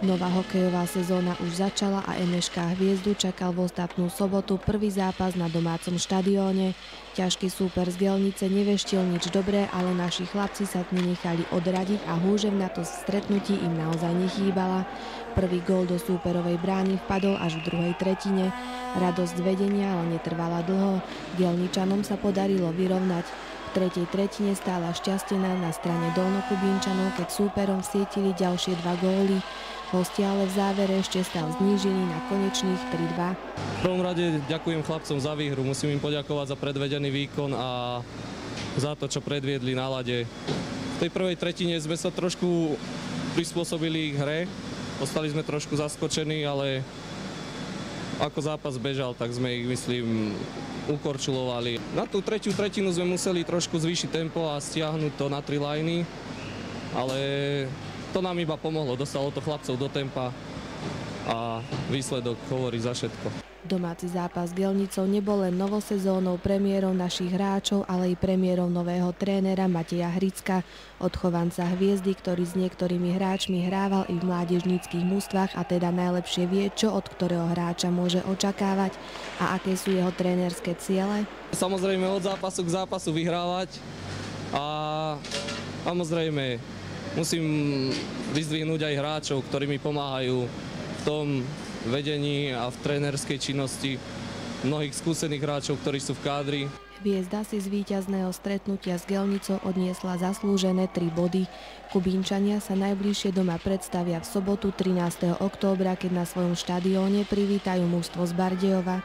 Nová hokejová sezóna už začala a NŠK Hviezdu čakal v ostatnú sobotu prvý zápas na domácom štadióne. Ťažký súper z Gelnice neveštil nič dobré, ale naši chlapci sa nenechali odradiť a húževnatosť v stretnutí im naozaj nechýbala. Prvý gól do súperovej brány vpadol až v druhej tretine. Radosť z vedenia ale netrvala dlho. Gelničanom sa podarilo vyrovnať. V tretej tretine stála šťastená na strane Dolnokubínčanov, keď súperom vsietili ďalšie dva góly. Hostia ale v závere ešte stav znížili na konečných 3-2. V prvom rade ďakujem chlapcom za výhru, musím im poďakovať za predvedený výkon a za to, čo predviedli na ľade. V tej prvej tretine sme sa trošku prispôsobili ich hre, ostali sme trošku zaskočení, ale ako zápas bežal, tak sme ich, myslím, ukorčulovali. Na tú tretiu tretinu sme museli trošku zvýšiť tempo a stiahnuť to na 3 lajny, ale to nám iba pomohlo, dostalo to chlapcov do tempa a výsledok hovorí za všetko. Domáci zápas s Gelnicou nebol len novosezónnou premiérou našich hráčov, ale i premiérou nového trénera Mateja Hricka, odchovanca Hviezdy, ktorý s niektorými hráčmi hrával i v mládežníckych mužstvách a teda najlepšie vie, čo od ktorého hráča môže očakávať a aké sú jeho trénerské ciele. Samozrejme od zápasu k zápasu vyhrávať a samozrejme musím vyzdvihnúť aj hráčov, ktorí mi pomáhajú v tom vedení a v trénerskej činnosti. Mnohých skúsených hráčov, ktorí sú v kádri. Hviezda si z víťazného stretnutia s Gelnicou odniesla zaslúžené 3 body. Kubínčania sa najbližšie doma predstavia v sobotu 13. októbra, keď na svojom štadióne privítajú mužstvo z Bardejova.